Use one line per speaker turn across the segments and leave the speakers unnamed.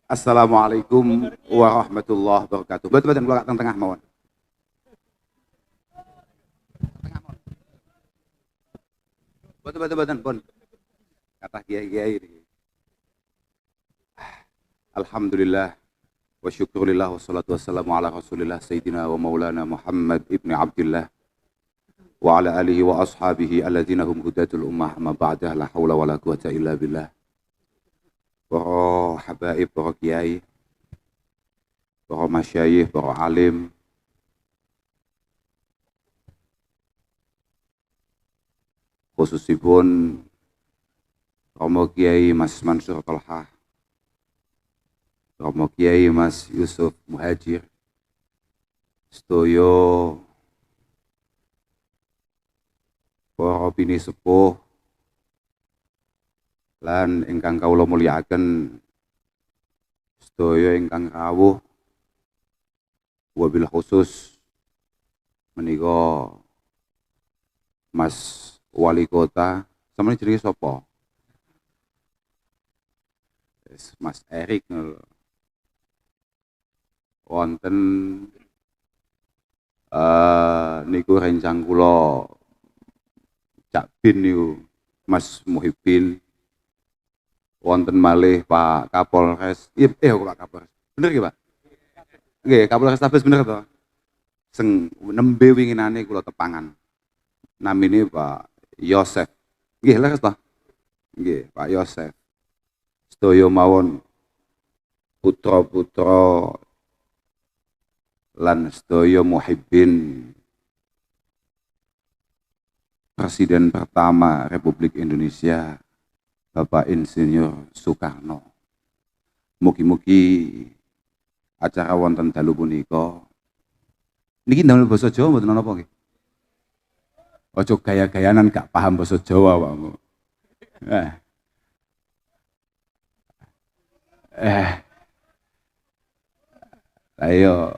Assalamualaikum warahmatullahi wabarakatuh. Betul-betul keluar tengah mawon. Betul-betul pun. Kata kiai-kiai ini. Alhamdulillah wa syukurillah wassalatu wassalamu ala Rasulillah Sayyidina wa Maulana Muhammad ibni Abdullah wa ala alihi wa ashabihi alladzina hum hudatul ummah ma ba'dah la haula wa la quwata illa billah. Para habaib, para kiai, para masyayikh, para alim, khususipun Romo Kiai Mas Mansur Tolhah, Romo Kiai Mas Yusuf Muhajir, sedaya para bini sepuh lan ingkang kawula mulyakaken, sedaya ingkang rawuh, wabil khusus menika Mas Wali Kota, sampeyan jenenge sapa? Mas Erik wonten niku rencang kula Cak Bin niku Mas Muhibin, wonten malih Pak Kapolres, Pak Kapolres, bener nggih Pak? Nggih, Kapolres Tabes bener to? Sing nembe winginane kula tepangan. Namine Pak Yosef. Nggih, leres to? Nggih, Pak Yosef. Sedaya mawon putra-putra lan sedaya muhibbin Presiden pertama Republik Indonesia Bapak Insinyur Soekarno. Mugi-mugi acara wonten dalu punika niki ndamel basa Jawa mboten napa nggih? Aja gaya-gayanan gak paham basa Jawa awakmu. Ayo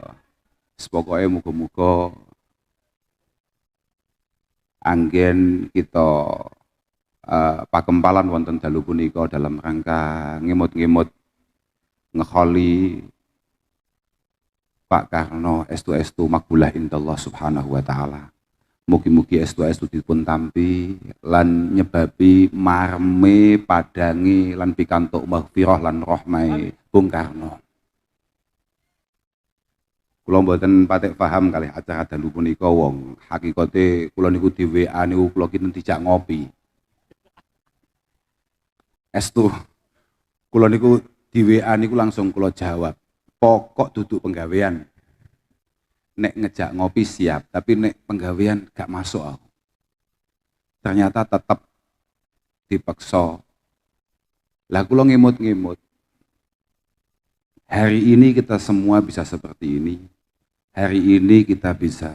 pokoke muga-muga anggen kita pakempalan wonten dalu punika dalam rangka ngemut-ngemut ngekholi Pak Karno estu-estu makbulah indallah subhanahu wa ta'ala. Mugi-mugi estu-estu dipun tampi lan nyebabi marme padangi lan pikantuk maghfirah lan rahmai Bung Karno. Kula mboten patek paham kalih acara dalu punika wong hakikate kula niku di WA niku kula kinten dijak ngopi. Estu kula niku di WA niku langsung kula jawab. Pokok duduk penggawean. Nek ngejak ngopi siap, tapi nek penggawean gak masuk aku. Ternyata tetap dipaksa. Lah kula ngemut-ngemut. Hari ini kita semua bisa seperti ini. Hari ini kita bisa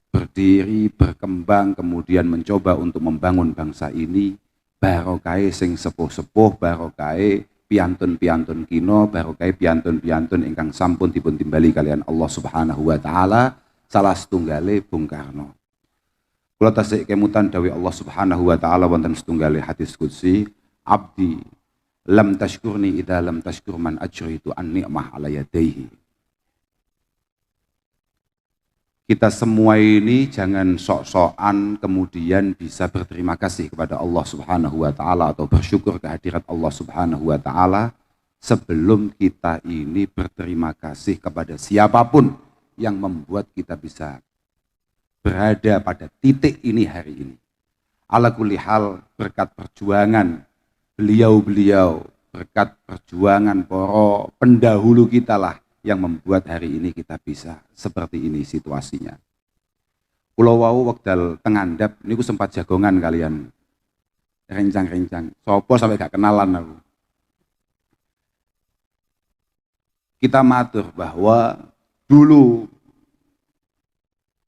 berdiri, berkembang, kemudian mencoba untuk membangun bangsa ini. Barokai sing sepuh-sepuh, barokai piantun-piantun kino, barokai piantun-piantun ingkang sampun dipun timbali kalian Allah Subhanahu wa taala, salah setunggale Bung Karno. Kula tasik kemutan dawuh Allah Subhanahu wa taala wonten setunggale hadis qudsi, abdi lam tashkurni idza lam tashkur man ajritu an ni'mah ala yadayhi. Kita semua ini jangan sok-sokan kemudian bisa berterima kasih kepada Allah Subhanahu wa taala atau bersyukur kehadirat Allah Subhanahu wa taala sebelum kita ini berterima kasih kepada siapapun yang membuat kita bisa berada pada titik ini hari ini. Ala kulli hal, berkat perjuangan beliau-beliau, berkat perjuangan para pendahulu kita lah yang membuat hari ini kita bisa seperti ini situasinya. Kula wau wekdal tengandap niku sempat jagongan kalian. Rencang-rencang. Sopo sampai gak kenalan aku. Kita matur bahwa dulu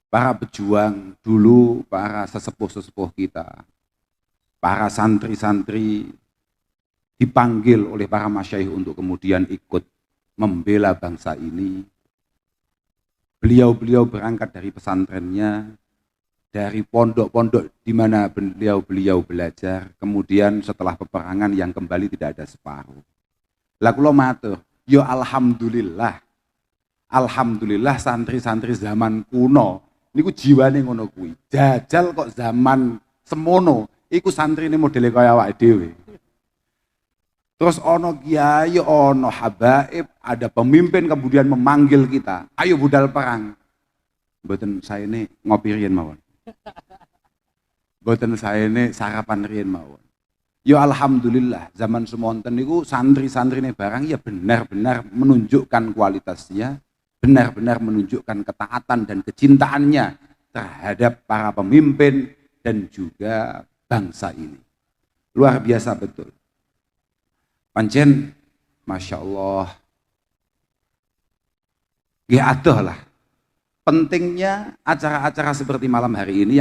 para pejuang, dulu para sesepuh-sesepuh kita, para santri-santri dipanggil oleh para masyayikh untuk kemudian ikut membela bangsa ini. Beliau-beliau berangkat dari pesantrennya, dari pondok-pondok di mana beliau belajar, kemudian setelah peperangan yang kembali tidak ada separuh. Lah kula matur, yo alhamdulillah. Alhamdulillah santri-santri zaman kuno niku jiwane ngono kuwi. Jajal kok zaman semono iku santrine modele kaya awake dhewe. Terus ono kiai, ono habaib, ada pemimpin kemudian memanggil kita, ayo budal perang. Mboten saene ngopi riyen mawon. Mboten saene sarapan riyen mawon. Ya alhamdulillah zaman semonten niku santri-santrine barang ya benar-benar menunjukkan kualitasnya, benar-benar menunjukkan ketaatan dan kecintaannya terhadap para pemimpin dan juga bangsa ini. Luar biasa betul. Pancen, Masya Allah, ya adoh lah. Pentingnya acara-acara seperti malam hari ini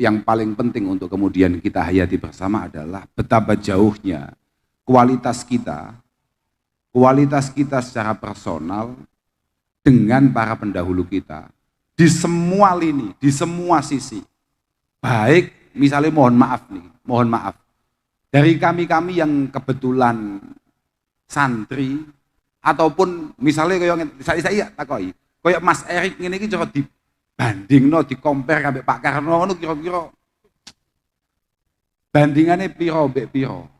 yang paling penting untuk kemudian kita hayati bersama adalah betapa jauhnya kualitas kita secara personal dengan para pendahulu kita di semua lini, di semua sisi. Baik, misalnya mohon maaf. Dari kami-kami yang kebetulan santri ataupun misalnya kayak saya takoi, kayak Mas Erik ini coba dibandingno, dikompar sampai Pak Karno, kira-kira bandingannya piro mbek piro.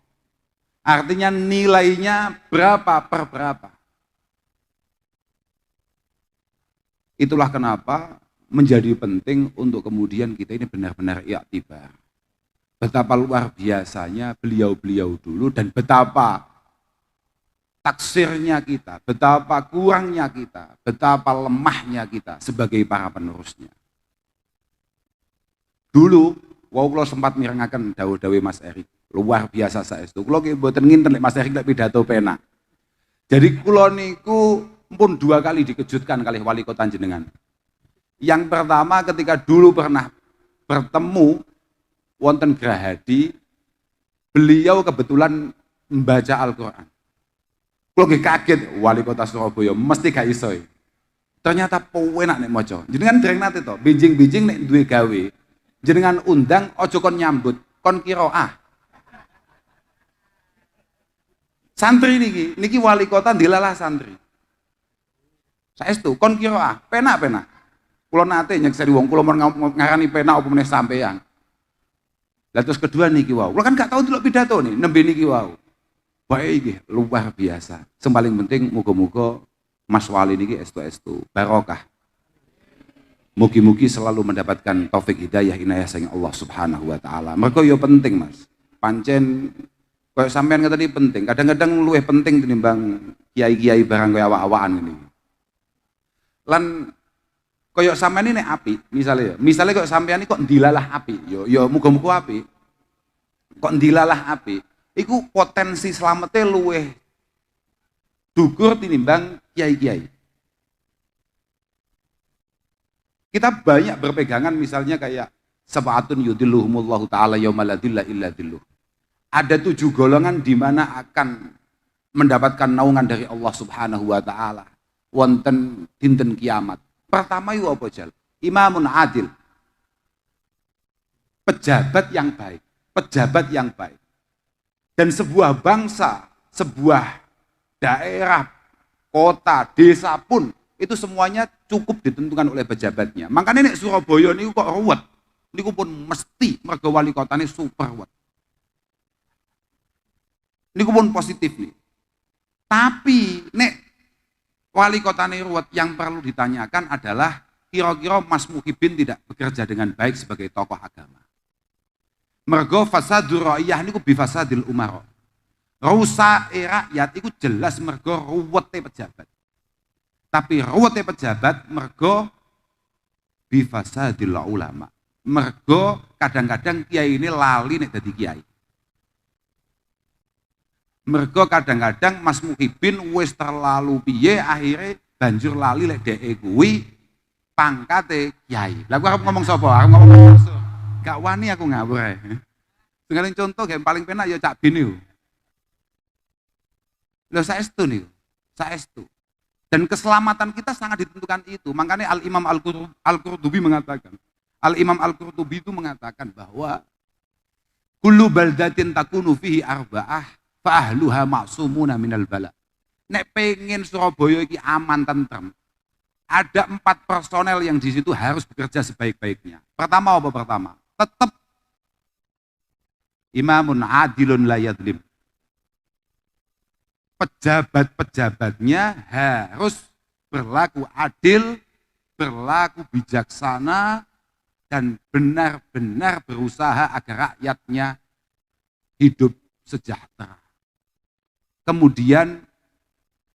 Artinya nilainya berapa per berapa. Itulah kenapa menjadi penting untuk kemudian kita ini benar-benar i'tibar. Betapa luar biasanya beliau-beliau dulu dan betapa taksirnya kita, betapa kurangnya kita, betapa lemahnya kita sebagai para penerusnya. Dulu, kalau sempat mirengaken dawuh-dawuh Mas Erik, luar biasa saestu. Kula ki mboten nginten lek Mas Erik lek pidato penak. Jadi kula niku pun 2 kali dikejutkan kali wali kota jenengan. Yang pertama ketika dulu pernah bertemu wonten Grahadi, beliau kebetulan membaca Al-Quran. Kalau kaget wali kota Surabaya mesti gak iso. Ternyata penak nek maca. Jenengan dereng nate to, bijing-bijing nek duwe gawe. Jenengan undang ojo kon nyambut, kon qiraah. Santri niki wali kota dilalah santri. Saestu kon qiraah, penak-penak. Kula nate nyekseni wong kula ngarani penak apa meneh sampean. Lah terus kedua niki wau. Kula kan gak tahu delok pidato nih, nembe niki wau. Baik iki luar biasa. Sing paling penting muga-muga Mas Wali niki estu-estu barokah. Mugi-mugi selalu mendapatkan taufik hidayah inayah saking Allah Subhanahu wa taala. Mergo yo penting, Mas. Pancen koyo sampean ngerti penting. Kadang-kadang luwih penting tinimbang kiai-kiai barang koyo awak-awakan ngene. Lan koyo sampean ini api, misalnya koyo sampean ini kok ndilalah api, yo muga-muga api. Kok ndilalah api, iku potensi selamatnya luwih dukur tinimbang kiai-kiai. Kita banyak berpegangan misalnya kayak sab'atun yudilluhumullahu ta'ala yauma la dhilla illa dhilluh. Ada 7 golongan di mana akan mendapatkan naungan dari Allah Subhanahu wa taala wonten dinten kiamat. Pertama itu apa jal? Imamun adil. Pejabat yang baik. Pejabat yang baik. Dan sebuah bangsa, sebuah daerah, kota, desa pun itu semuanya cukup ditentukan oleh pejabatnya. Makanya nek Surabaya niku kok ruwet. Niku pun mesti mergo wali kotane super ruwet. Niku pun positif nih. Tapi nek wali kotane ruwet, yang perlu ditanyakan adalah kira-kira Mas Muhibin tidak bekerja dengan baik sebagai tokoh agama. Mergo fasadur ra'iyah niku bifasadil umara. Rusak rakyat iku jelas mergo ruwete pejabat. Tapi ruwete pejabat mergo bifasadil ulama. Mergo kadang-kadang kiai ini lali nek dadi kiai. Mergo kadang-kadang Mas Muhibin wis terlalu piye akhirnya banjur lali lek dhek kuwi pangkate kiai. Lah aku arep ngomong sapa? Arep ngomong Mansur. Gak wani aku ngawur ae. Dengan contoh yang paling penak ya Cak Bin niku. Lho saestu niku. Saestu. Dan keselamatan kita sangat ditentukan itu. Makanya Al-Imam Al-Qurtubi mengatakan, Al-Imam Al-Qurtubi itu mengatakan bahwa kullu baldatin takunu fihi arba'ah fa ahluha ma'sumuna minal bala. Nek pengen Surabaya iki aman tentrem, ada 4 personel yang di situ harus bekerja sebaik-baiknya. Pertama apa pertama? Tetap imamun adilun la yadlim. Pejabat-pejabatnya harus berlaku adil, berlaku bijaksana, dan benar-benar berusaha agar rakyatnya hidup sejahtera. Kemudian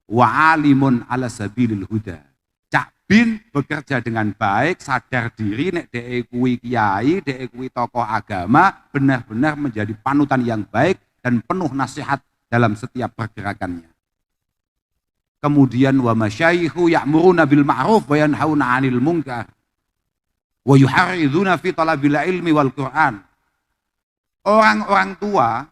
wa'alimun ala sabilil huda. Cak Bin bekerja dengan baik, sadar diri, nek dek kuwi kiai, dek kuwi tokoh agama, benar-benar menjadi panutan yang baik dan penuh nasihat dalam setiap pergerakannya. Kemudian wa masyayikhu ya'muruna bil ma'ruf wa yanhauna 'anil munkar wa yuharriduna fi talabil ilmi wal Qur'an. Orang-orang tua,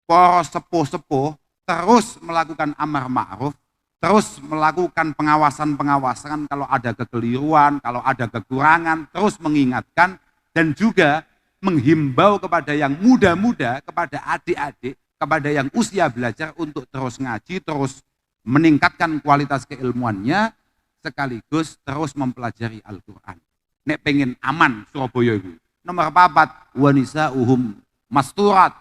para sepuh-sepuh terus melakukan amar ma'ruf, terus melakukan pengawasan-pengawasan kalau ada kekeliruan, kalau ada kekurangan, terus mengingatkan dan juga menghimbau kepada yang muda-muda, kepada adik-adik, kepada yang usia belajar untuk terus ngaji, terus meningkatkan kualitas keilmuannya, sekaligus terus mempelajari Al-Quran. Nek pengen aman Surabaya itu. Nomor 4, wanisa'uhum masturat,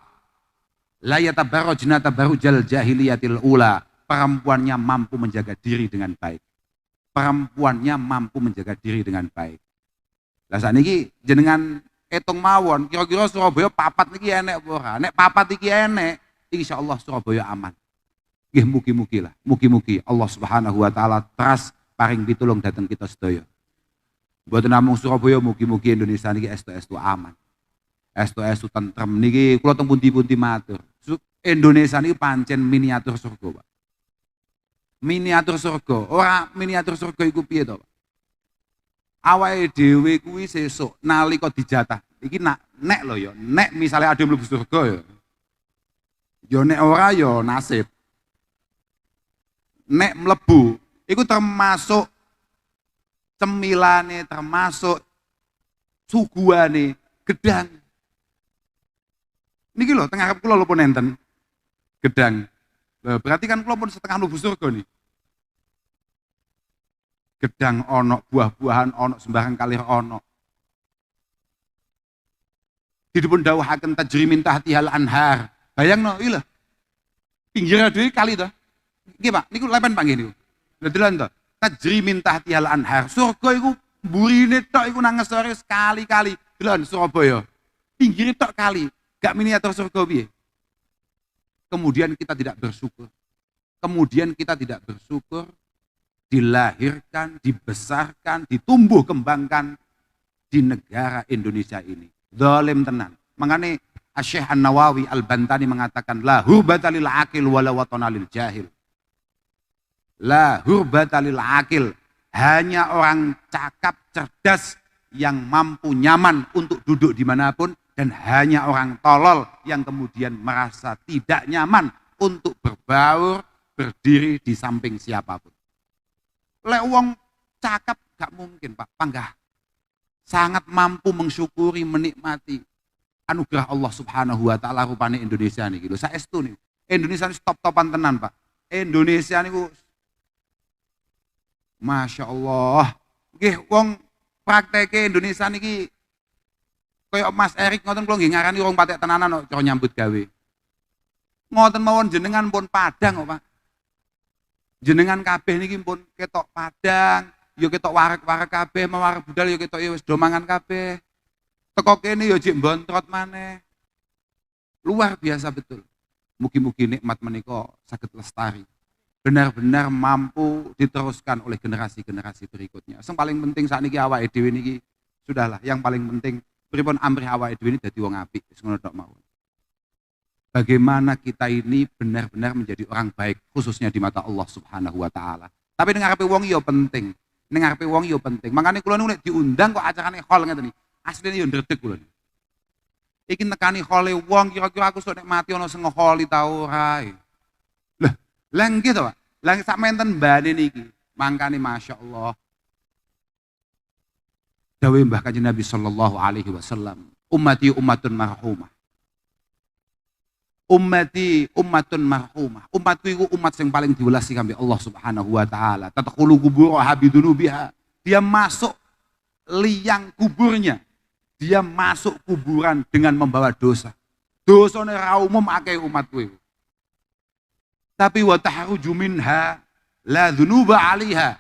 la yatabarrajna tabarrujal jahiliyatil ula. Perempuannya mampu menjaga diri dengan baik. Perempuannya mampu menjaga diri dengan baik. Lah saniki jenengan etung mawon, kira-kira Surabaya papat niki enek apa ora? Nek papat iki enek, insyaallah Surabaya aman. Nggih mugi-mugi lah, mugi-mugi Allah Subhanahu wa taala teras paring pitulung dateng kita sedaya. Mboten namung Surabaya, mugi-mugi Indonesia niki estu-estu aman. Estu-estu tentrem niki kula teng pundi-pundi matur. Indonesia niki pancen miniatur surga, Pak. Miniatur surga, ora miniatur surga iku piye to, Pak? Awake dhewe kuwi sesuk nalika dijatah. Iki nek lho ya, nek misale ade mlebu surga ya. Ya nek ora ya nasib. Nek mlebu iku termasuk cemilane, termasuk suguhane gedang. Niki lho teng arep kula lho pun enten gedang. Berarti kan kula pun setengah mlebu surga nih. Gedang ono, buah-buahan ono, sembarang kalir ono. Dipun dawuhaken tajri min tahtihal anhar. Bayangno iki lho. Pinggir dhewe kali to. Nggih Pak, niku lepen Pak nggih niku. Lha delan to. Tajri min tahtihal anhar. Surga iku mburine tok iku nang ngesore sekali-kali. Delan Surabaya. Pinggire tok kali. Gak miniatur surga piye? Kemudian kita tidak bersyukur. Kemudian kita tidak bersyukur, dilahirkan, dibesarkan, ditumbuh kembangkan di negara Indonesia ini. Zalim tenan. Makanya Syekh An-Nawawi Al-Bantani mengatakan la hurbata lil aqil wala watana lil jahil. La hurbata lil aqil, hanya orang cakap cerdas yang mampu nyaman untuk duduk dimanapun, dan hanya orang tolol yang kemudian merasa tidak nyaman untuk berbaur, berdiri di samping siapapun. Lek wong cakap gak mungkin Pak, panggah. Sangat mampu mensyukuri, menikmati anugerah Allah Subhanahu wa taala rupane Indonesia niki lho. Saestu niku. Indonesia ini top-topan tenan, Pak. Indonesia niku Masya Allah. Nggih wong prakteke Indonesia niki kaya Mas Erik ngoten kula nggih ngarani wong patek tenanan kok cara nyambut gawe. Ngoten mawon jenengan pun padang kok, Pak. Jenengan kabeh niki pun ketok padang, ya ketok wareg-wareg kabeh, wareg budal ya ketok ya wis do mangan kabeh. Teko kene ya jek mbontrot maneh. Luar biasa betul. Mugi-mugi nikmat menika saged lestari. Benar-benar mampu diteruskan oleh generasi-generasi berikutnya. Yang paling penting saat niki awake dhewe niki sudahlah, yang paling penting pripun amrih awake dhewe ini dadi wong apik, wis ngono tok mawon. Bagaimana kita ini benar-benar menjadi orang baik, khususnya di mata Allah Subhanahu wa taala. Tapi ning ngarepe wong ya penting. Ning ngarepe wong ya penting. Makane kula niku nek diundang kok acarane hol ngeten iki. Asline ya ndredeg kula. Iki nekani hole wong kira-kira aku sok nek mati ana sing ngeholi ta ora. Lah nggih to, Pak. Lah sak menten mbane niki. Mangkane masyaallah. Dawuh Mbah Kanjeng Nabi sallallahu alaihi wasallam, ummati ummatun marhumah. Ummati ummatun marhumah. Umatku iku umat yang paling diwelasi kami Allah Subhanahu wa taala. Tadkhulu qubur habidunubiha. Dia masuk liang kuburnya. Dia masuk kuburan dengan membawa dosa. Dosane ra umum akeh umatku iku. Tapi wa tahruju minha la dzunuba 'alaiha.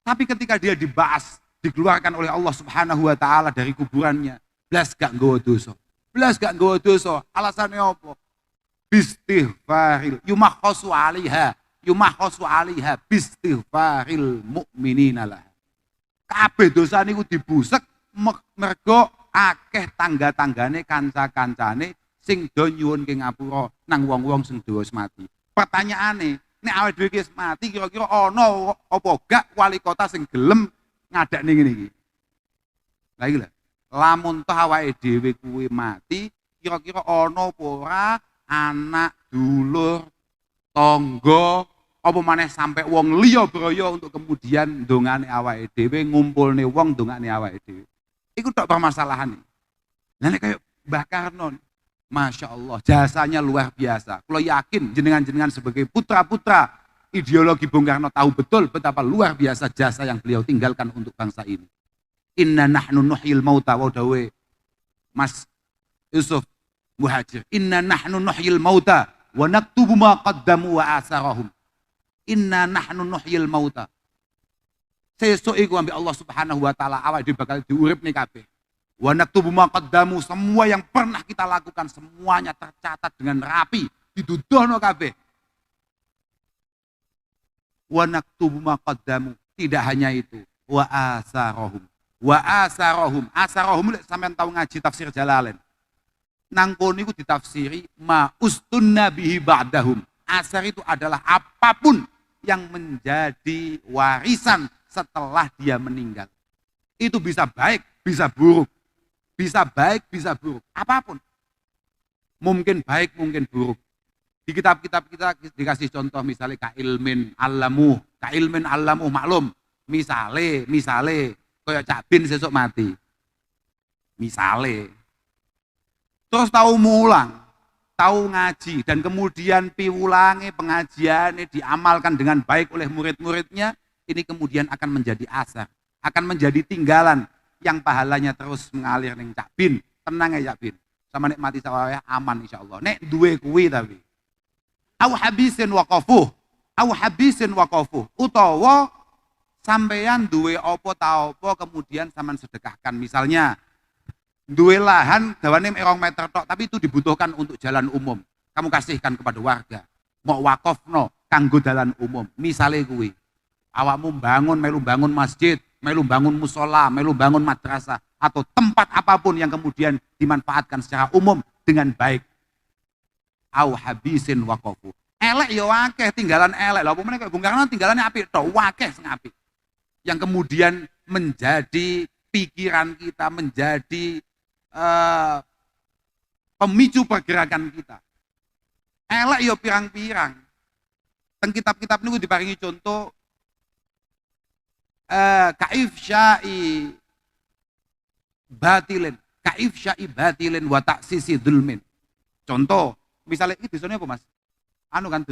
Tapi ketika dia dibahas, dikeluarkan oleh Allah Subhanahu wa taala dari kuburannya, blas gak nggawa dosa. Blas gak nggawa dosa. Alasane apa? Bistighfaril yumakhasu 'alaiha, yumakhasu 'alaiha bistighfaril mu'minina lah. Kabeh dosa niku dibusek mergo akeh tangga-tanggane kanca-kancane sing do nyuwunke ngapura nang wong-wong sing wis mati. Pertanyaane, nek awake dhewe wis mati kira-kira ana apa gak wali kota sing gelem ngadakne ngene iki? Lah iki lho. Lamun toh awake dhewe kuwi mati, kira-kira ana apa ora anak, dulur, tangga, apa maneh sampai wong liya braya untuk kemudian ndongane awake dhewe, ngumpulne wong ndongane awake dhewe. Iku tok permasalahan. Lah nek kaya Mbah Karno, Masya Allah, jasanya luar biasa. Kalau yakin jenengan-jenengan sebagai putra-putra ideologi Bung Karno tahu betul betapa luar biasa jasa yang beliau tinggalkan untuk bangsa ini. Inna nahnu nuhyil mauta wa dawe Mas Yusuf Muhajir. Inna nahnu nuhyil mauta wa naktubu ma qaddamu wa asarahum. Inna nahnu nuhyil mauta. Sesuk iku ambek Allah Subhanahu wa taala awake dhewe bakal diuripne kabeh. Wa naktubu ma qaddamu, semua yang pernah kita lakukan semuanya tercatat dengan rapi, diduduhno kabeh. Wa naktubu ma qaddamu, tidak hanya itu, wa asarahum. Wa asarahum, asarahum sampean tahu ngaji tafsir Jalalain. Nang kono iku ditafsiri ma ustunna bihi ba'dahum. Asar itu adalah apapun yang menjadi warisan setelah dia meninggal. Itu bisa baik, bisa buruk. Bisa baik, bisa buruk. Apapun. Mungkin baik, mungkin buruk. Di kitab-kitab kita dikasih contoh misalnya kailmin allamuh maklum. Misale kayak Cak Bin sesuk mati. Misale. Terus tahu mulang, tahu ngaji dan kemudian piwulange pengajiannya diamalkan dengan baik oleh murid-muridnya, ini kemudian akan menjadi asar, akan menjadi tinggalan yang pahalanya terus mengalir ning Cak Bin. Tenang ya Cak Bin. Sama nek mati sawaya aman insyaallah. Nek duwe kuwi tapi. Au habisin waqafuh. Utawa sampeyan duwe apa ta apa kemudian sampean sedekahkan. Misalnya duwe lahan dawane 2 meter tok tapi itu dibutuhkan untuk jalan umum. Kamu kasihkan kepada warga. Mau wakofno kanggo jalan umum. Misale kuwi. Awakmu melu bangun masjid, melu bangun musola, melu bangun madrasah, atau tempat apapun yang kemudian dimanfaatkan secara umum dengan baik. Au habisin waqafu. Elek ya akeh, tinggalan elek. Lha apa meneh kok Bung Karno tinggalane apik tok, akeh sing apik. Yang kemudian menjadi pikiran kita, menjadi pemicu pergerakan kita. Elek ya pirang-pirang. Teng kitab-kitab niku diparingi contoh kaif syai batilin wa taksisi dzulmin. Contoh, misalnya iki desane apa Mas? Anu kan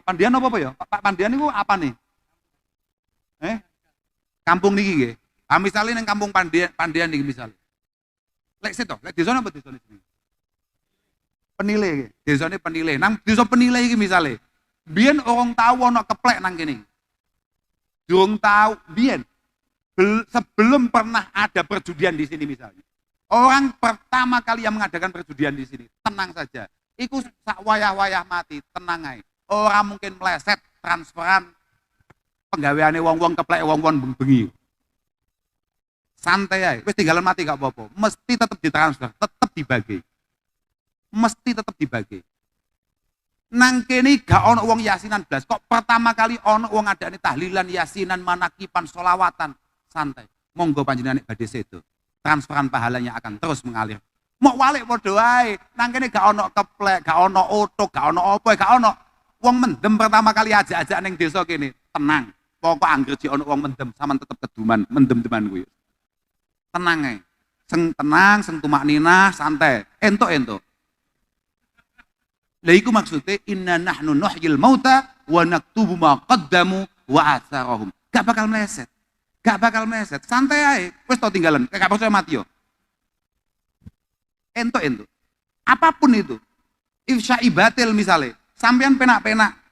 Pandian apa ya? Pak Pandian niku apa nih? Kampung niki nggih. Ah misale ning kampung Pandian niki misale. Lek seto, lek desane apa desane sini? Penile nggih. Desane Penile. Nang desa Penile iki misale. Biyen orang tahu ana keplek nang kene. Durung tahu biyen sebelum pernah ada perjudian di sini misalnya. Orang pertama kali yang mengadakan perjudian di sini, tenang saja. Iku sak wayah-wayah mati, tenang ae. Orang mungkin meleset transferan penggaweane wong-wong keplek wong-wong bengi. Santai ae, wis tinggalan mati gak apa-apa. Mesti tetap ditransfer, tetap dibagi. Mesti tetap dibagi. Nang kene gak ono wong yasinan blas. Kok pertama kali ono wong adane tahlilan, yasinan, manakipan, solawatan. Santai. Monggo panjenengan nek badhe sedo. Transferan pahalanya akan terus mengalir. Mok walik padha wae. Nang kene gak ono keplek, gak ono otok, gak ono apa, gak ono. Wong mendem pertama kali ajak-ajak ning desa kene. Tenang. Pokok anggere ono wong mendem, sampean tetep keduman, mendem-deman kuwi. tenang ae. Seng tenang, seng tumak ninah, santai. Entuk. Lah iku maksudnya inna nahnu nuhyil mauta wa naktubu ma qaddamu wa atharahum. Gak bakal meleset. Santai ae. Wis tau tinggalan. Gak percaya mati yo. Entuk. Apapun itu. Ifsya'i batil misalnya. Sampean penak-penak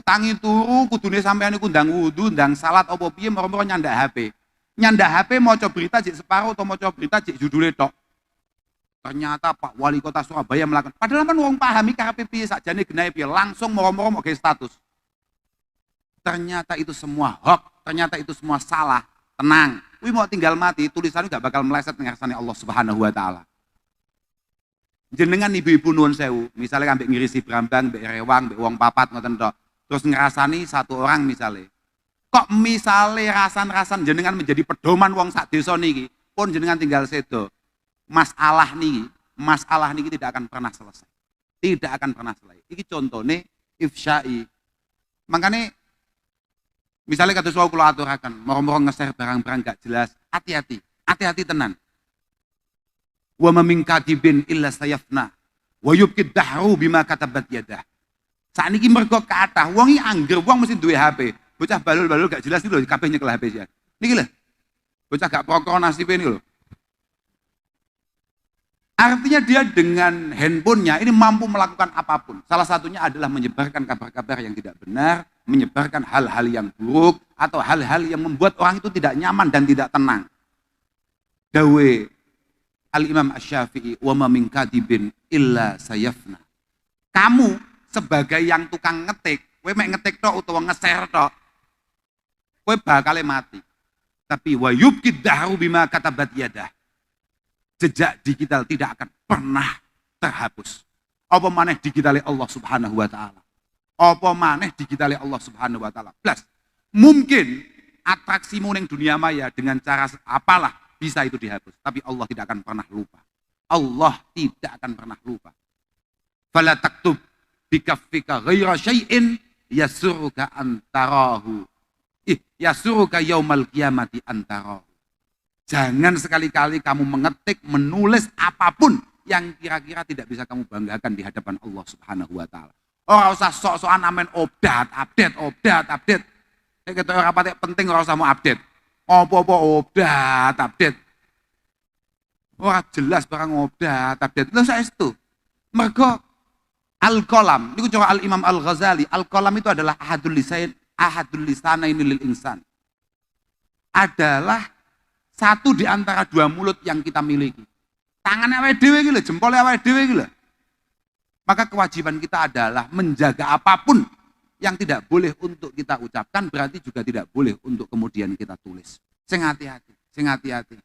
tangi turu kudune sampean iku ndang wudu, ndang salat apa piye moro-moro nyandak HP. Nyandak HP maca berita jek separo atau maca berita jek judule tok. Ternyata Pak Wali Kota Surabaya melakukan. Padahal kan wong pahami karepe piye sakjane genahe piye, langsung moro-moro mau gawe status. Ternyata itu semua hoax, ternyata itu semua salah. Tenang, kuwi mau tinggal mati, tulisannya gak bakal meleset ngarsane Allah Subhanahu wa taala. Jenengan ibu-ibu nuwun sewu, misalnya ambek ngirisi Brambang, mbek Rewang, mbek wong papat ngoten tok. Terus ngerasani satu orang misalnya. Kok misalnya rasan-rasan jenengan menjadi pedoman wong sak desa niki, pun jenengan tinggal sedo. Masalah niki tidak akan pernah selesai. Tidak akan pernah selesai. Iki contohnya ifsyai. Makanya misalnya kata suau kula aturaken, moro-moro nge-share barang-barang gak jelas, hati-hati tenan. Wa mamingkatibin illa sayafna wa yubkid dahru bima katabat yadah. Sakniki mergo kathah wong iki angger wong mesti duwe HP. Bocah balul-balul gak jelas iki lho kabeh nyekel HP sih. Niki lho. Bocah gak prokro nasibe niku lho. Artinya dia dengan handphonenya ini mampu melakukan apapun. Salah satunya adalah menyebarkan kabar-kabar yang tidak benar, menyebarkan hal-hal yang buruk, atau hal-hal yang membuat orang itu tidak nyaman dan tidak tenang. Dawe Al-Imam Asy-Syafi'i, wa ma min kadibin illa sayafna. Kamu sebagai yang tukang ngetik, kowe mek ngetik tok utawa nge-share tok, kowe bakal mati. Tapi wa yubkid dahru bima katabat yadah. Jejak digital tidak akan pernah terhapus. Apa maneh digitali Allah Subhanahu wa taala. Apa maneh digitali Allah Subhanahu wa taala. Plus mungkin atraksimu ning dunia maya dengan cara apalah bisa itu dihapus, tapi Allah tidak akan pernah lupa. Allah tidak akan pernah lupa. Fala taktub bikaffika ghaira syai'in yasuruka antarahu. Yasuruka yaumal qiyamati antarahu. Jangan sekali-kali kamu mengetik, menulis apapun yang kira-kira tidak bisa kamu banggakan di hadapan Allah Subhanahu wa taala. Ora usah sok-sokan amen update. Nek ketok ora patek penting ora usah mau update. Apa-apa update. Ora jelas barang update. Lha saestu. Mergo al-qalam niku cara Al-Imam Al-Ghazali, al-qalam itu adalah ahadul lisanaini lil insan. Adalah satu di antara dua mulut yang kita miliki. Tangannya awake dhewe iki lho, jempolnya awake dhewe iki lho. Maka kewajiban kita adalah menjaga apapun yang tidak boleh untuk kita ucapkan, berarti juga tidak boleh untuk kemudian kita tulis. Sing hati-hati.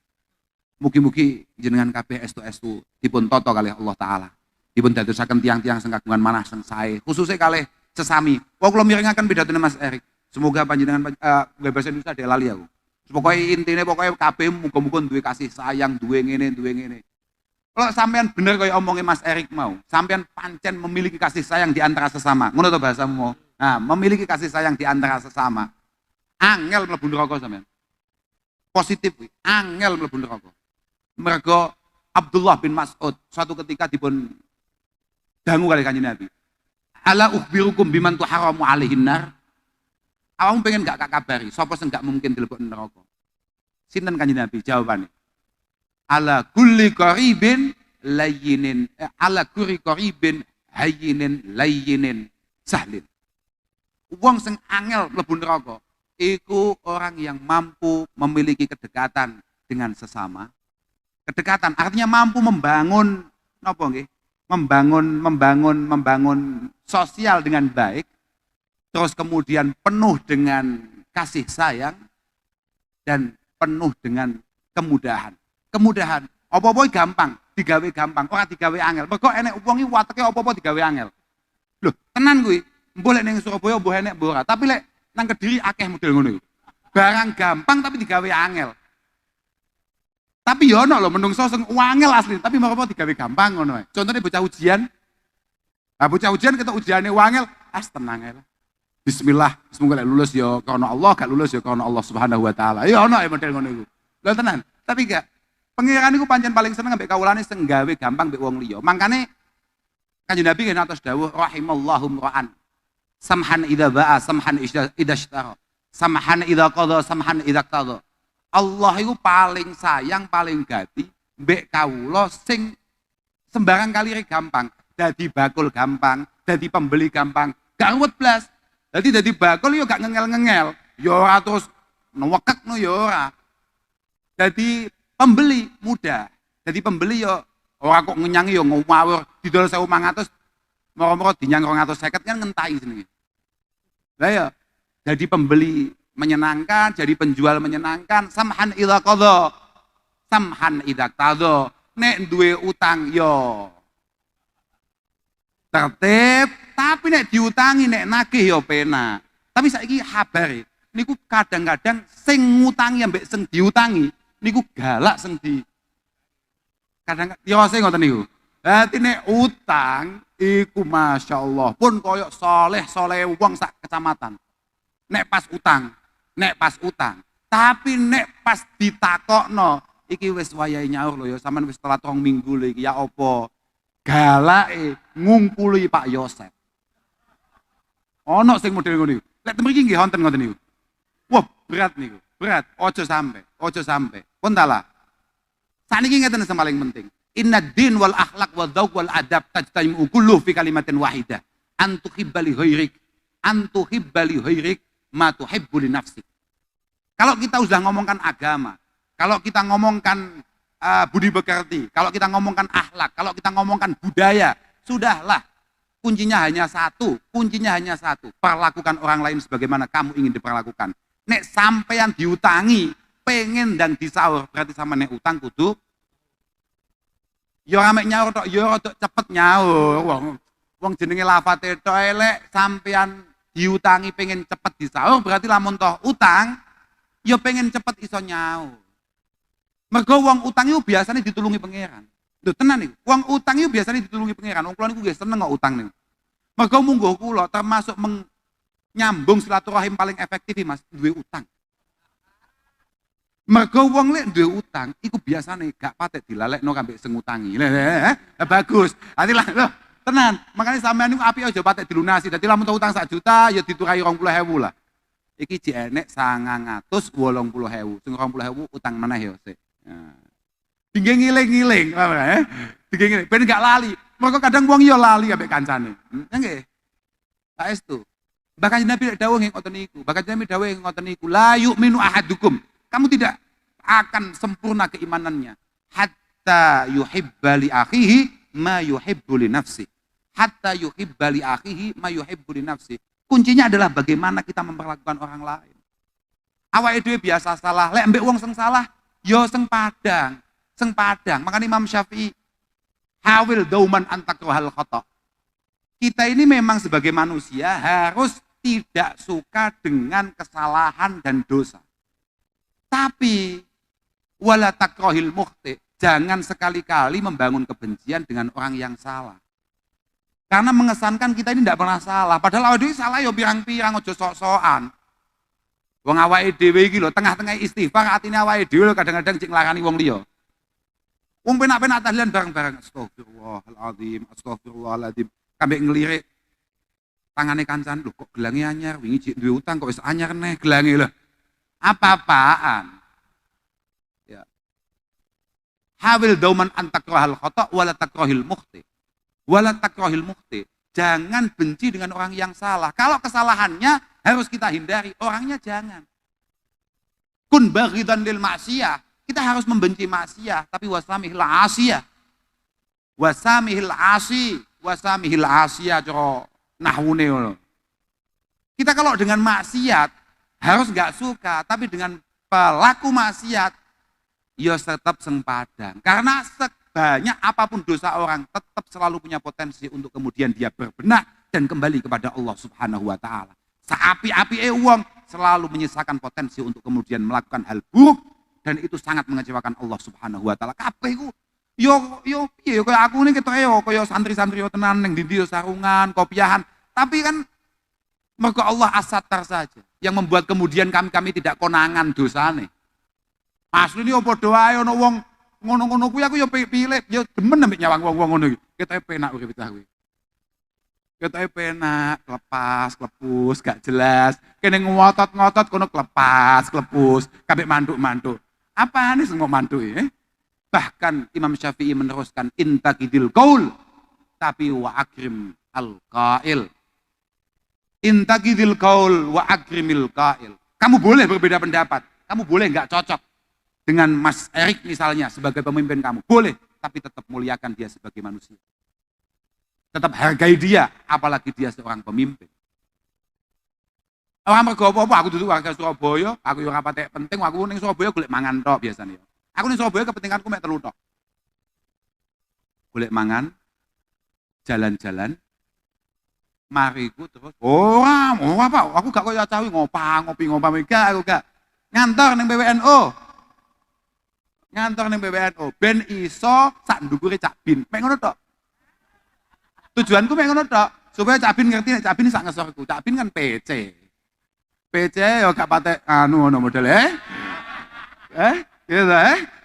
Mugi-mugi jenengan kabeh estu-estu dipun tata kalih Allah taala. Dipun dadosaken tiang-tiang sing kagungan manah sing sae, khususnya kalih sesami. Kula mirengaken pidatone Mas Erik. Semoga panjenengan bahasa Indonesia ada lali aku. Pokoknya intinya kabeh muga-muga duwe kasih sayang, duwe ngene. Kalau sampean bener kaya omongin Mas Erik mau, sampean pancen memiliki kasih sayang di antara sesama. Ngono to bahasamu mau. Nah, memiliki kasih sayang di antara sesama. Angel mlebu neraka sampean. Positif kuwi, angel mlebu neraka. Mergo Abdullah bin Mas'ud suatu ketika dipun dangu kali Kanjeng Nabi. Ala ukhbirukum biman tuharamu alaihin nar. Awakmu pengen gak kabari, sapa sing gak mungkin dilebokno neraka. Sinten Kanjeng Nabi jawabane? Ala kulli qaribin layyinin, ala kulli qaribin hayyinin layyinin sahlin. Wong sing angel mlebu neraka iku orang yang mampu memiliki kedekatan dengan sesama. Kedekatan artinya mampu membangun napa nggih? Membangun sosial dengan baik. Terus kemudian penuh dengan kasih sayang dan penuh dengan kemudahan. Apa-apa gampang, digawe gampang, ora digawe angel. Mergo enek wong iki wateke apa-apa digawe angel. Loh, tenan kuwi. Mbok lek ning Surabaya mbok enek mbok ora, tapi lek nang Kediri akeh model ngono iki. Barang gampang tapi digawe angel. Tapi ya ono lho menungso sing angel asli, tapi apa digawe gampang ngono ae. Contohnya bocah ujian. Nah, bocah ujian ketok ujiane angel, tenang ae lah. Bismillah, semoga lulus ya karena Allah, gak lulus ya karena Allah Subhanahu wa taala. Ya ono model ngono iku. Lha tenan, tapi gak Pangeran iku pancen paling seneng ambek kawulane sing gawe gampang mbek wong liya. Mangkane Kanjeng Nabi ngen atus dawuh rahimallahu ra'an. Samhan idza ba'a, samhan idza ishtara. Samhan idza qada, samhan idza qada. Allah itu paling sayang, paling gati mbek kawula sing sembarang kali gampang. Dadi bakul gampang, dadi pembeli gampang, gak ruwet blas. Dadi bakul yo gak ngengel-ngengel. Yo ora terus newekekno yo ora. Dadi pembeli mudah. Dadi pembeli yo ora kok ngenyangi yo ngawur didol 1.500 moro-moro dinyang 250 kan ngentai jenenge. Lah ya, jadi pembeli menyenangkan, jadi penjual menyenangkan, samhan idza qadha, samhan idza qadha. Nek duwe utang yo tertib, tapi nek diutangi nek nagih yo penak. Tapi saiki habare niku kadang-kadang sing ngutangi ambek sing diutangi niku galak sing di kadang yo sing ngoten niku. Dadi nek utang iku masyaallah pun koyo soleh wong sak kecamatan. Nek pas utang. Tapi nek pas ditakokno iki wis wayahe nyaur lho ya sampean wis telat 2 minggu lho iki ya apa? Galake ngungkuli Pak Yosef. Ono sing model ngono iku. Lek mriki nggih wonten ngoten niku. Wah, berat niku. Berat. Ojo sampai. Pun tala. Saniki ngeten sing paling penting. Inna din wal akhlak wal dzauq wal adab tajtaimu kullu fi kalimatin wahidah. Antuhibba li ghairik ma tuhibbu li nafsik. Kalau kita sudah ngomongkan agama, kalau kita ngomongkan budi pekerti, kalau kita ngomongkan akhlak, kalau kita ngomongkan budaya, sudahlah. Kuncinya hanya satu. Perlakukan orang lain sebagaimana kamu ingin diperlakukan. Nek sampean diutangi, pengen dan disaur, berarti sama nek utang kudu yo ame nyaur tok, yo rada cepet nyaur. Wong jenenge lafate tok elek, sampean diutangi pengen cepet disaur, berarti lamun toh utang, yo pengen cepet iso nyaur. Mergo wong utang itu biasanya ditulungi pangeran. Lho tenan niku. Wong utang itu biasanya ditulungi pangeran. Wong kula niku nggih seneng kok utang niku. Mergo munggo kula termasuk nyambung silaturahim paling efektif Mas, duwe utang. Mergo wong lek duwe utang iku biasane gak patek dilalekno kambek sing ngutangi. Bagus. Ati lah lho, tenan. Makane sampean niku apik aja patek dilunasi. Dadi lamun utang 1 juta ya diturai 20.000 lah. Iki jek enek 980.000. Sing 20.000 utang meneh ya sik. Tinggi ngiling-ngiling, tinggi ngiling, ben gak lali. Mereka kadang wong yo lali ambek kancane. Nggih. Saestu. Bahkan Nabi dawuh ngoten niku. La yu'minu ahadukum. Kamu tidak akan sempurna keimanannya hatta yuhibba li akhihi ma yuhibbu li nafsi. Hatta yuhibba li akhihi ma yuhibbu li nafsi. Kuncinya adalah bagaimana kita memperlakukan orang lain. Awake dhewe biasa salah, lek ambek wong sing salah yo sing padang. Makanya Imam Syafi'i hawil dauman antakrohal khata. Kita ini memang sebagai manusia harus tidak suka dengan kesalahan dan dosa. Tapi wala takrohil mukhti, jangan sekali-kali membangun kebencian dengan orang yang salah. Karena mengesankan kita ini tidak pernah salah. Padahal awake dhewe salah yo pirang-pirang aja sok-sokan. Wong awake dhewe iki lho tengah-tengah istighfar atine awake dhewe kadang-kadang cek nglarani wong liya. Wong penak-penak tahlilan bareng-bareng astagfirullahaladzim. Kambek ngelirik tangane kancan lho kok gelange anyar, wingi jek duwe utang kok wis anyar neh gelange lho. Apa-apaan. Ya. Hawil dauman antakrahal khata wala takrahil mukhti. Jangan benci dengan orang yang salah. Kalau kesalahannya harus kita hindari, orangnya jangan. Kun baghidan lil ma'siyah. Kita harus membenci maksiat, tapi wasamihil asiyah. Wasamihil asiyah cara nahwune ngono. Kita kalau dengan maksiat harus enggak suka, tapi dengan pelaku maksiat ya tetap sempadan. Karena sebanyak apapun dosa orang tetap selalu punya potensi untuk kemudian dia berbenah dan kembali kepada Allah Subhanahu wa taala. Saapi-apike wong selalu menyisakan potensi untuk kemudian melakukan hal buruk. Dan itu sangat mengecewakan Allah Subhanahu wa taala. Kabeh iku yo piye yo kaya aku ini ketoke yo kaya santri-santri tenan ning ndi sarungan, kopiahan. Tapi kan mergo Allah as-sattar saja yang membuat kemudian kami tidak konangan dosane. Asline yo padha wae ana wong ngono-ngono kuwi aku ya pilih, ya demen ambek nyawang wong-wong ngono iki. Ketoke penak urip kita kuwi. Ketoke penak, klepas, klepus, gak jelas. Kene ngotot-ngotot kono klepas, klepus, kabeh mantuk-mantuk. Apane sing mau mantuki? Bahkan Imam Syafi'i meneruskan intakidil qaul tapi wa akrim al-qail. Intakidil qaul wa akrimil qail. Kamu boleh berbeda pendapat, kamu boleh nggak cocok dengan Mas Erik misalnya sebagai pemimpin kamu, boleh, tapi tetap muliakan dia sebagai manusia. Tetap hargai dia, apalagi dia seorang pemimpin. Orang mergo apa-apa, aku duduk warga Surabaya, aku ora patek penting, aku ning Surabaya golek mangan tok biasanya. Aku ning Surabaya kepentinganku mek telu tok. Golek mangan, jalan-jalan, mariku terus ora apa, aku gak koyo cawi ngopi gak, aku gak ngantor ning PWNU. Ngantor ning PWNU ben iso sak ndukure Cak Bin. Mek ngono tok. Tujuanku mek ngono tok, supaya Cak Bin ngerti nek Cak Bin sak ngesorku. Cak Bin kan PC. PC yo gak patek anu ngono model gitu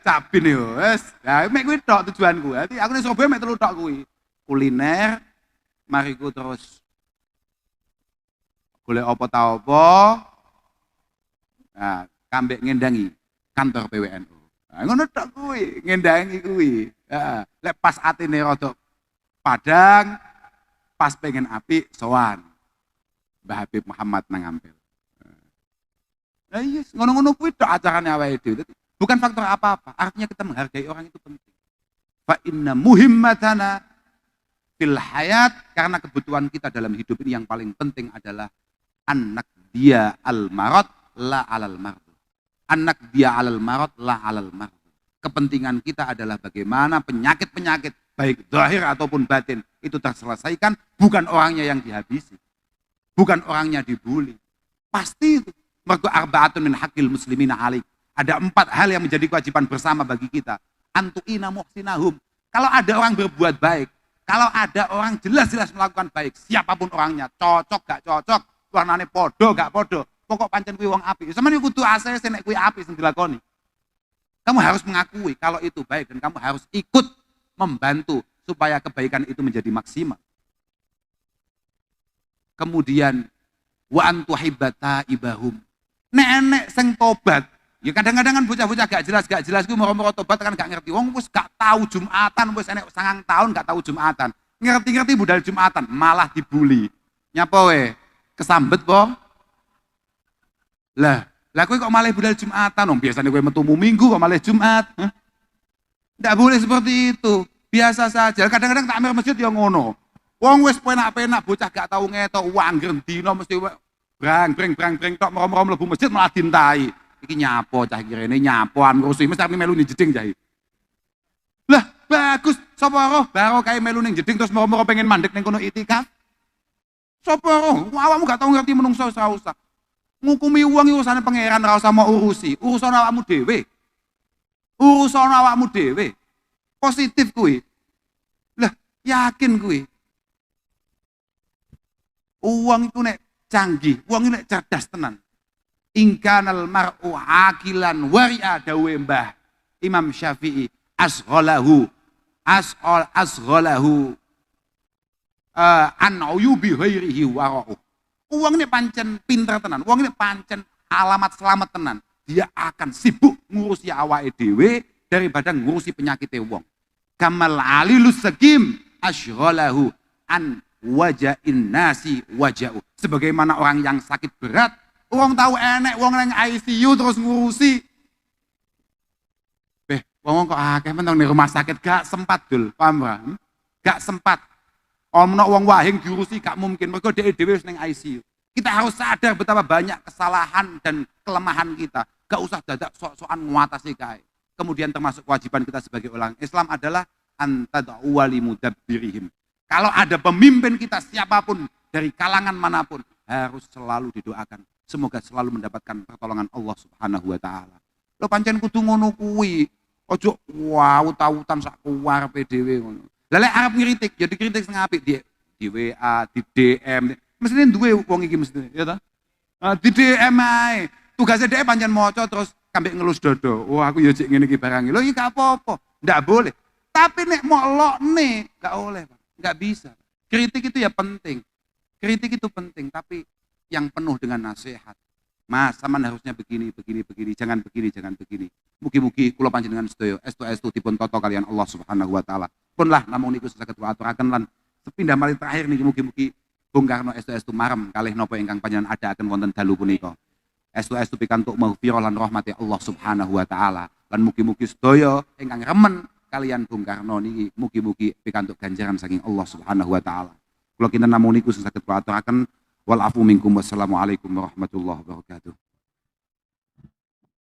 Cak Bin yo wis. Lah mek kuwi tok tujuanku. Dadi aku ning Surabaya mek telu tok kuwi. Kuliner, mariku terus golek apa ta apa. Nah, kambek ngendangi kantor PWNU. Nah, ngono tok kuwi, ngendangi kuwi. Heeh. Lek pas atine rada padang, pas pengen apik sowan. Mbah Habib Muhammad nang Ampel. Nah, yes, ngono-ngono kuwi tok acarane awake dhewe. Bukan faktor apa-apa, artinya kita menghargai orang itu penting. Fa inna muhimmatana fil hayat, karena kebutuhan kita dalam hidup ini yang paling penting adalah anak dia al-marad la alal marad. Anak dia alal marad la alal marad. Kepentingan kita adalah bagaimana penyakit-penyakit baik zahir ataupun batin itu terselesaikan, bukan orangnya yang dihabisi, bukan orangnya dibully. Pasti itu. Mergo arba'atun min haqqil muslimina alaik. Ada 4 hal yang menjadi kewajiban bersama bagi kita. Antu'ina muhsinahum. Kalau ada orang berbuat baik, kalau ada orang jelas-jelas melakukan baik, siapapun orangnya, cocok gak cocok, warnane podo gak podo, pokok pancen kuwi wong apik. Sampeyan kudu asese nek kuwi apik sing dilakoni. Kamu harus mengakui kalau itu baik dan kamu harus ikut membantu supaya kebaikan itu menjadi maksimal. Kemudian wa antuhibbata ibahum. Nek sing tobat, ya kadang-kadang kan bocah-bocah gak jelas ku moro-moro tobat kan gak ngerti. Wong wis gak tahu Jumatan, wis enek 9 tahun gak tahu Jumatan. Ngerti-ngerti budal Jumatan, malah dibully. Nyapa we? Kesambet po? Lah kowe kok malah budal Jumatan? Biasanya kowe metumu Minggu kok malah Jumat. Ndak boleh seperti itu. Biasa saja. Kadang-kadang takmir masjid ya ngono. Wong wis penak-penak bocah gak tahu ngetok uang gendino mesti brang tok merom-merom mlebu masjid malah dintai. Iki nyapo cah iki rene nyapoan ngurusi mesti melu ning jeding cah iki. Lah bagus sapa roh baro kae melu ning jeding terus merom-merom pengen mandek ning kono itikaf. Sapa roh awakmu gak tau ngerti menungso ora usah. Ngukumi uang urusane pangeran ora usah mau urusi. Urusan awakmu dhewe. Urusan awakmu dhewe. Positif kuwi. Lah yakin kuwi. Uang itu nek canggih, uang ini nek cerdas tenan. Ingkanal mar'u akilan wari'a dawe Mbah Imam Syafi'i asghalahu an uyubi ghairihi wara'u. Uang ini pancen pinter tenan, uang ini pancen alamat selamat tenan. Dia akan sibuk ngurusi awake dhewe daripada ngurusi penyakite wong. Kamal alilus sakim asghalahu an wajain nasi wajau. Sebagaimana orang yang sakit berat, orang tahu enek wong nang ICU terus ngurusi. Wong kok akeh mentong di rumah sakit gak sempat dul, paham ora? Gak sempat. Ono wong wahing diurusi gak mungkin, mergo dhewe wis ning ICU. Kita harus sadar betapa banyak kesalahan dan kelemahan kita. Gak usah dadak sok-sokan nguatasi kae. Kemudian termasuk kewajiban kita sebagai orang Islam adalah antad'u wali mudabbirihim. Kalau ada pemimpin kita siapapun dari kalangan manapun harus selalu didoakan. Semoga selalu mendapatkan pertolongan Allah Subhanahu wa taala. Lho pancen kudu ngono kuwi. Ojo wow tautan sak kuwarepe dhewe ngono. Lah lek arep ngritik ya dikritik sing apik di WA, di DM. Mestine duwe wong iki mestine, ya ta? Di DM ae. Tugasnya dhek pancen maca terus kambek ngelus dodo. Wah, aku yo cek ngene iki barang. Lho, ya gak apa-apa. Ndak boleh. Tapi nek molokne gak oleh, Pak. Gak bisa. Kritik itu ya penting. Kritik itu penting, tapi yang penuh dengan nasihat. Mas, sampean harusnya begini, jangan begini. Mugi-mugi kula panjenengan sedaya estu dipun tata kalian Allah Subhanahu wa taala. Pun lah namung niku saged kula aturaken lan sepindah malih terakhir niki mugi-mugi Bung Karno estu marem kalih napa ingkang panjenengan adaaken wonten dalu punika. Estu pikantuk maghfirah lan rahmati Allah Subhanahu wa taala. Lan mugi-mugi sedaya ingkang remen kalian Bung Karno niki mugi-mugi pikantuk ganjaran saking Allah Subhanahu wa taala. Kula kinten namung niku saged kula aturaken wal afu minkum wassalamu alaikum warahmatullahi wabarakatuh.